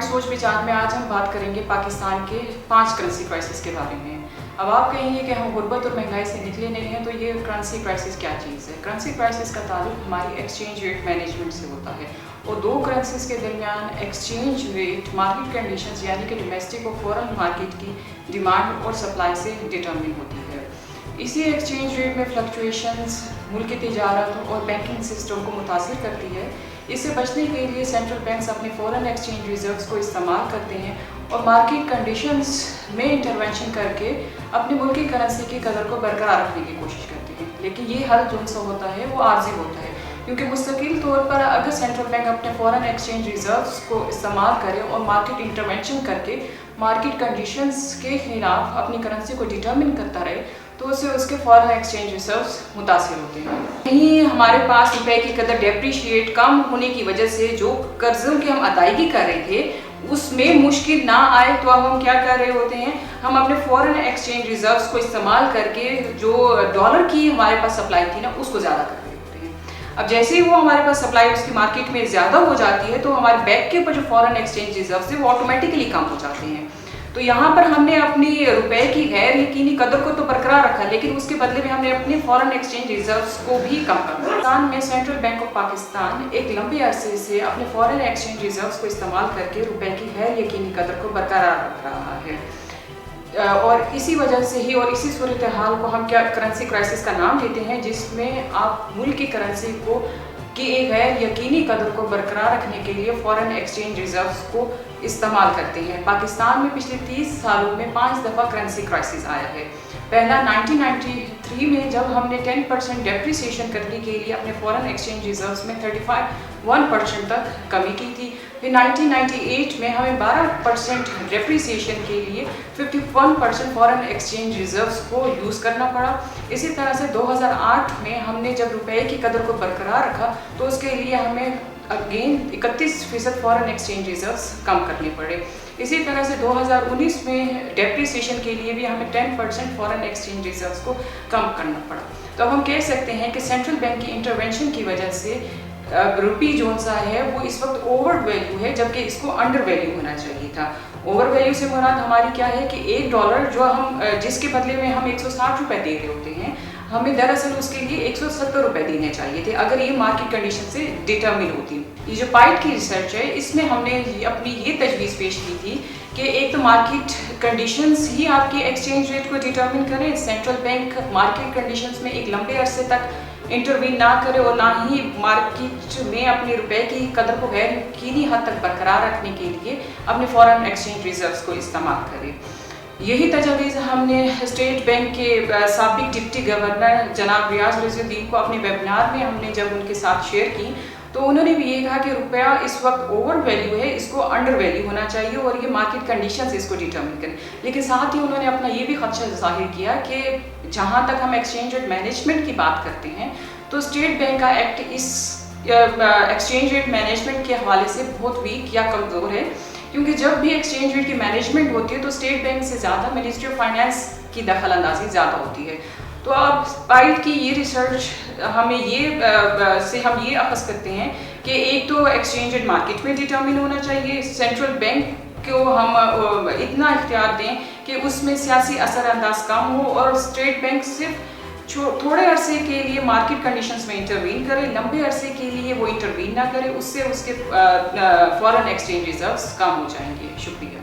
Point सोच विचार में आज हम बात करेंगे पाकिस्तान के 5 करेंसी क्राइसिस के बारे में। अब आप कहेंगे कि हम गुर्बत और महंगाई से निकले नहीं हैं, तो ये करेंसी क्राइसिस क्या चीज़ है? करेंसी क्राइसिस का ताल्लुक हमारी एक्सचेंज रेट मैनेजमेंट से होता है और दो करेंसीज के दरमियान एक्सचेंज रेट मार्केट कंडीशंस यानी कि डोमेस्टिक और फॉरेन मार्केट की डिमांड और सप्लाई से डिटरमिन होती है। इसी एक्सचेंज रेट में फ्लक्चुएशंस मुल्क की तिजारत और बैंकिंग सिस्टम को मुतासिर करती है। इससे बचने के लिए सेंट्रल बैंक्स अपने फॉरेन एक्सचेंज रिजर्व्स को इस्तेमाल करते हैं और मार्केट कंडीशंस में इंटरवेंशन करके अपने मुल्क की करेंसी की कदर को बरकरार रखने की कोशिश करते हैं। लेकिन ये हल जो सा होता है वो आर्जी होता है, क्योंकि मुस्तकिल तौर पर अगर सेंट्रल बैंक अपने फॉरेन एक्सचेंज रिजर्व्स को इस्तेमाल करे और मार्केट इंटरवेंशन करके मार्केट कंडीशंस के खिलाफ अपनी करेंसी को डिटरमिन करता रहे तो उससे उसके फॉरेन एक्सचेंज रिजर्व्स मुतासिर होते हैं। कहीं हमारे पास रुपए की कदर डेप्रिशिएट कम होने की वजह से जो कर्ज़ों की हम अदायगी कर रहे थे उसमें मुश्किल ना आए, तो अब हम क्या कर रहे होते हैं, हम अपने फॉरेन एक्सचेंज रिजर्व्स को इस्तेमाल करके जो डॉलर की हमारे पास सप्लाई थी ना उसको ज़्यादा कर रहे होते हैं। अब जैसे ही वो हमारे पास सप्लाई उसकी मार्केट में ज़्यादा हो जाती है तो हमारे बैक के ऊपर जो फॉरेन एक्सचेंज रिजर्व्स है वो ऑटोमेटिकली कम हो जाते हैं। तो यहाँ पर हमने अपनी रुपए की गैर यकीनी कदर को तो बरकरार रखा, लेकिन उसके बदले में हमने अपने फॉरेन एक्सचेंज रिजर्व्स को भी कम कर दिया। पाकिस्तान में सेंट्रल बैंक ऑफ पाकिस्तान एक लंबे अरसे से अपने फॉरेन एक्सचेंज रिजर्व्स को इस्तेमाल करके रुपए की गैर यकीनी कदर को बरकरार रख रहा है और इसी वजह से ही और इसी सूरत हाल को हम क्या करेंसी क्राइसिस का नाम देते हैं, जिसमें आप मुल्क की करेंसी को कि एक गैर यकीनी कदर को बरकरार रखने के लिए फॉरेन एक्सचेंज रिजर्व्स को इस्तेमाल करते हैं। पाकिस्तान में पिछले 30 सालों में 5 दफ़ा करेंसी क्राइसिस आया है। पहला 1993 में जब हमने 10% डेप्रिसिएशन करने के लिए अपने फॉरेन एक्सचेंज रिजर्व्स में 1% तक कमी की थी। फिर 1998 में हमें 12% डेप्रिसिएशन के लिए 51% फॉरेन एक्सचेंज रिजर्व्स को यूज़ करना पड़ा। इसी तरह से 2008 में हमने जब रुपए की कदर को बरकरार रखा तो उसके लिए हमें अगेन 31% फॉरेन एक्सचेंज रिजर्व्स कम करने पड़े। इसी तरह से 2019 में डेप्रिसिएशन के लिए भी हमें 10% फॉरेन एक्सचेंज रिजर्व्स को कम करना पड़ा। तो अब हम कह सकते हैं कि सेंट्रल बैंक की इंटरवेंशन की वजह से रुपी जो सा है वो इस वक्त ओवर वैल्यू है, जबकि इसको अंडर वैल्यू होना चाहिए था। ओवर वैल्यू से मुराद हमारी क्या है कि $1 जो हम जिसके बदले में हम 160 रुपये दे रहे होते हैं, हमें दरअसल उसके लिए 170 रुपये देने चाहिए थे अगर ये मार्केट कंडीशन से डिटरमिन होती। ये जो पाइट की रिसर्च है इसमें हमने अपनी ये तजवीज़ पेश की थी कि एक तो मार्केट कंडीशंस ही आपकी एक्सचेंज रेट को डिटरमिन करें, सेंट्रल बैंक मार्केट कंडीशंस में एक लंबे अरसे तक इंटरवीन ना करे और ना ही मार्केट में अपने रुपए की कदर को गैर यकीनी हद तक बरकरार रखने के लिए अपने फॉरेन एक्सचेंज रिजर्व्स को इस्तेमाल करे। यही तजवीज़ हमने स्टेट बैंक के साबिक डिप्टी गवर्नर जनाब रियाज रज़ीउद्दीन को अपने वेबिनार में हमने जब उनके साथ शेयर की तो उन्होंने भी ये कहा कि रुपया इस वक्त ओवर वैल्यू है, इसको अंडर वैल्यू होना चाहिए और ये मार्केट कंडीशंस इसको डिटरमिन करें। लेकिन साथ ही उन्होंने अपना ये भी खदशा ज़ाहिर किया कि जहाँ तक हम एक्सचेंज रेट मैनेजमेंट की बात करते हैं तो स्टेट बैंक का एक्ट इस एक्सचेंज रेट मैनेजमेंट के हवाले से बहुत वीक या कमज़ोर है, क्योंकि जब भी एक्सचेंज रेट की मैनेजमेंट होती है तो स्टेट बैंक से ज़्यादा मिनिस्ट्री ऑफ फाइनेंस की दखल अंदाजी ज़्यादा होती है। तो अब पाइट की ये रिसर्च हमें हम ये अखज़ करते हैं कि एक तो एक्सचेंज रेट मार्केट में डिटरमिन होना चाहिए, सेंट्रल बैंक को हम इतना इख्तियार दें कि उसमें सियासी असरअंदाज कम हो और स्टेट बैंक सिर्फ थोड़े अरसे के लिए मार्केट कंडीशंस में इंटरवीन करे, लंबे अरसे के लिए वो इंटरवीन ना करे, उससे उसके फॉरेन एक्सचेंज रिजर्व्स कम हो जाएंगे। शुक्रिया।